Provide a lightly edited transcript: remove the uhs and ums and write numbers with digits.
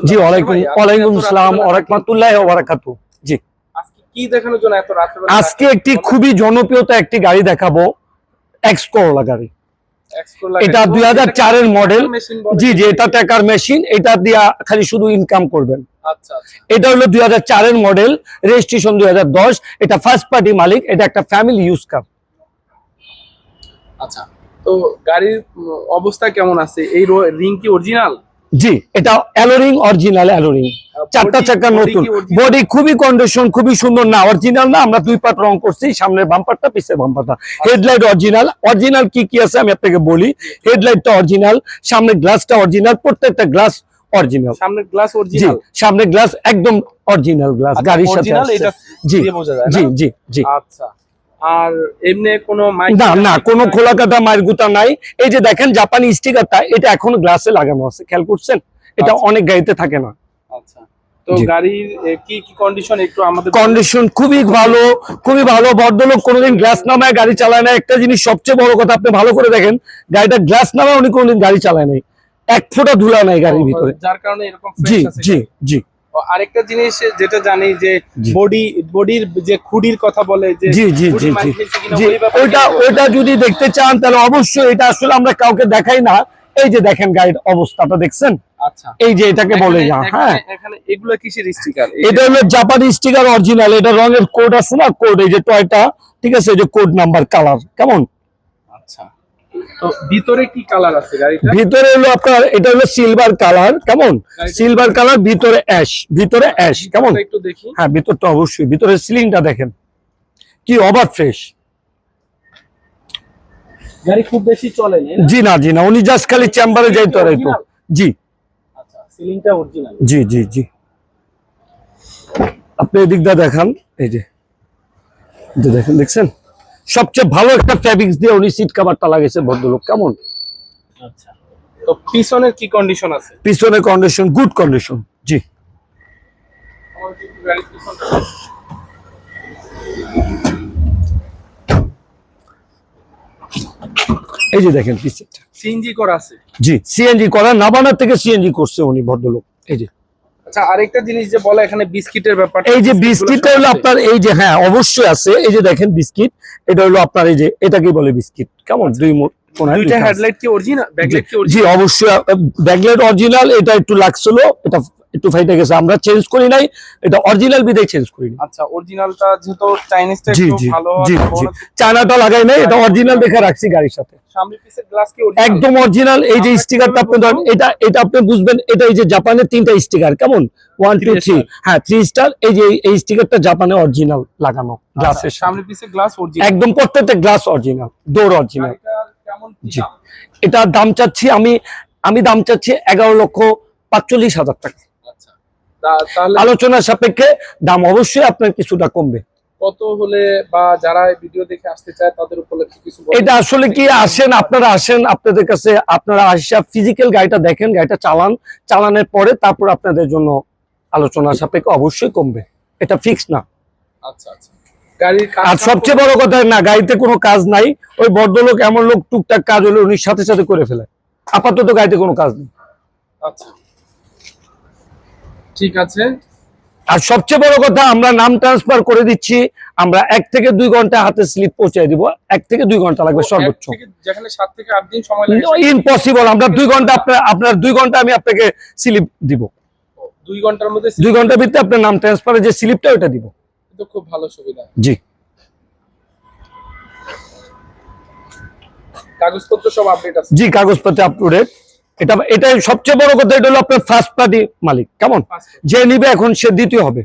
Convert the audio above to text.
জি ওয়ালাইকুম আসসালাম ওয়া রাহমাতুল্লাহি ওয়া বারাকাতুহু। জি আজকে কি দেখানোর জন্য এত রাতে? আজকে একটি খুবই জনপ্রিয়তা একটি গাড়ি দেখাবো, এক্স করোলা গাড়ি। এটা 2004 এর মডেল। জি জি, এটা ট্যাকার মেশিন, এটা দিয়া খালি শুধু ইনকাম করবেন। আচ্ছা আচ্ছা, এটা হলো 2004 এর মডেল, রেজিস্ট্রেশন 2010। এটা ফার্স্ট পার্টি মালিক, এটা একটা ফ্যামিলি ইউজ কার। আচ্ছা, তো গাড়ির অবস্থা কেমন আছে? এই রিং কি অরিজিনাল? জি, এটা অ্যালোরিং, অরিজিনাল অ্যালোরিং, চারটা চাকা নতুন, বডি খুবই কন্ডিশন, খুবই সুন্দর। না অরিজিনাল না, আমরা দুই পার্ট রং করছি, সামনের বাম্পারটা পিছের বাম্পারটা। Headlight original. অরিজিনাল কি কি আছে আমি আপনাকে বলি। হেডলাইটটা অরিজিনাল, সামনের গ্লাসটা অরিজিনাল, প্রত্যেকটা গ্লাস অরিজিনাল। সামনের গ্লাস অরিজিনাল? সামনের গ্লাস একদম অরিজিনাল গ্লাস, গাড়ির সাথে আছে। জি জি জি জি। আচ্ছা, আর এমনি কোনো না না, কোনো খোলা কাটা মায়ের গুতা নাই। এই যে দেখেন জাপানি স্টিকারটা, এটা এখনো গ্লাসে লাগানো আছে, খেয়াল করছেন? এটা অনেক গাড়িতে থাকে না। আচ্ছা, তো গাড়ির কি কি কন্ডিশন একটু আমাদের? কন্ডিশন খুবই ভালো, খুবই ভালো। ভদ্রলোক কোনোদিন গ্লাস নামায় গাড়ি চালায় না। একটা জিনিস সবচেয়ে বড় কথা, আপনি ভালো করে দেখেন, গাড়িটা গ্লাস নামায় উনি কোনোদিন গাড়ি চালায় নাই, এক ফোঁটা ধুলা নাই গাড়ির ভিতরে, যার কারণে এরকম জি জি জি। আরেকটা জিনিস যেটা জানি যে বডির যে খুঁটির কথা বলে, যে জি জি জি জি, ওইটা যদি দেখতে চান তাহলে অবশ্যই, এটা আসলে আমরা কাউকে দেখাই না। এই যে দেখেন গাড়ির অবস্থাটা দেখছেন? আচ্ছা, এই যে এটাকে বলে হ্যাঁ, এখানে এগুলো কিসের স্টিকার? এটা হলো জাপানি স্টিকার অরিজিনাল। এটা রঙের কোড আছে না, কোড, এই যে টয়টা, ঠিক আছে, এই যে কোড নাম্বার, কালার কেমন। আচ্ছা, তো ভিতরে কি কালার আছে গাড়িটা? ভিতরে হলো আপনার, এটা হলো সিলভার কালার, কেমন, সিলভার কালার, ভিতরে অ্যাশ, ভিতরে অ্যাশ, কেমন একটু দেখি। হ্যাঁ, ভিতরটা অবশ্যই, ভিতরে সিলিংটা দেখেন কি ওভার ফ্রেশ। গাড়ি খুব বেশি চলে না? জি না জি না, উনি জাস্ট খালি চেম্বারে যাইতো আর তো। জি আচ্ছা, সিলিংটা অরিজিনাল? জি জি জি। আপনি এদিক দিয়ে দেখান, এই যে দেখেন, দেখছেন সবচেয়ে ভালো একটা ফেব্রিক্স দিয়ে উনি সিট কভারটা লাগাইছে ভদ্রলোক, কেমন। আচ্ছা, তো পিছনের কি কন্ডিশন আছে? পিছনের কন্ডিশন গুড কন্ডিশন। জি, এই যে দেখেন পিছনটা সিএনজি করা আছে? জি, সিএনজি করা, নাবানা থেকে সিএনজি করছে উনি ভদ্রলোক। এই যে আচ্ছা, আরেকটা জিনিস যে বলে এখানে বিস্কিটের ব্যাপার, এই যে বিস্কিটটা হলো আপনার, এই যে হ্যাঁ অবশ্যই আছে, এই যে দেখেন বিস্কিট, এটা হলো আপনার, এই যে এটাকে বলে বিস্কিট, কেমন। দুইটা হেডলাইট কি অরিজিনাল? ব্যাকলাইট কি অরিজিনাল? জি অবশ্যই, ব্যাকলাইট অরিজিনাল। এটা একটু লাগছিল, এটা একটু ফাইটে গেছে, আমরা চেঞ্জ করি নাই, এটা অরিজিনাল বিদায় চেঞ্জ করি না। আচ্ছা, অরিজিনালটা যেহেতু চাইনিজটা একটু ভালো, জি জি, চায়নাটা লাগাই নাই, এটা অরিজিনাল দেখে রাখছি গাড়ির সাথে। সামনে পিছের গ্লাস কি অরিজিনাল? একদম অরিজিনাল। এই যে স্টিকারটা আপনি ধরেন, এটা আপনি বুঝবেন, এটা এই যে জাপানের 3টা স্টিকার, কেমন 1 2 3, হ্যাঁ 3 স্টার। এই যে এই স্টিকারটা জাপানে অরিজিনাল লাগানো গ্লাসের সামনে পিছে গ্লাস অরিজিনাল, একদম প্রত্যেকটা গ্লাস অরিজিনাল, ডোর অরিজিনাল। কেমন জি, এটা দাম চাচ্ছি আমি দাম চাচ্ছি 11,45,000 টাকা। আচ্ছা, তাহলে আলোচনার সাপেক্ষে দাম অবশ্যই আপনার কিছুটা কমবে। কত হলে বা যারা ভিডিও দেখে আসতে চায় তাদের উপলক্ষে কিছু? এটা আসলে কি, আপনারা আসেন, আপনাদের কাছে আপনারা আসা ফিজিক্যাল গাড়িটা দেখেন, গাড়িটা চালানোর পরে তারপর আপনাদের জন্য আলোচনার সাপেক্ষে অবশ্যই কমবে, এটা ফিক্স না। আচ্ছা আচ্ছা, গাড়ির আর সবচেয়ে বড় কথা, না গাড়িতে কোনো কাজ নাই, ওই ভদ্রলোক এমন লোক, টুকটাক কাজ হলে উনি সাথে সাথে করে ফেলে, আপাতত গাড়িতে কোনো কাজ নেই। আচ্ছা, ঠিক আছে। আর সবচেয়ে বড় কথা, আমরা নাম ট্রান্সফার করে দিচ্ছি, আমরা 1 থেকে 2 ঘন্টা হাতে স্লিপ পৌঁছে দিব। 1 থেকে 2 ঘন্টা লাগবে সর্বোচ্চ, যেখানে 7 থেকে 8 দিন সময় লাগে। ইম্পসিবল, আমরা 2 ঘন্টা, আপনার 2 ঘন্টা আমি আপনাকে স্লিপ দিব। 2 ঘন্টার মধ্যে? 2 ঘন্টার ভিতরে আপনার নাম ট্রান্সফারের যে স্লিপটা ওটা দিব। তো খুব ভালো সুবিধা। জি, কাগজপত্র সব আপডেট আছে? জি, কাগজপত্র আপ টু ডেট। এটাই সবচেয়ে বড় কথা, এটা হলো আপনার ফার্স্ট পার্টি মালিক, কেমন, যে নিবে এখন সে দ্বিতীয় হবে।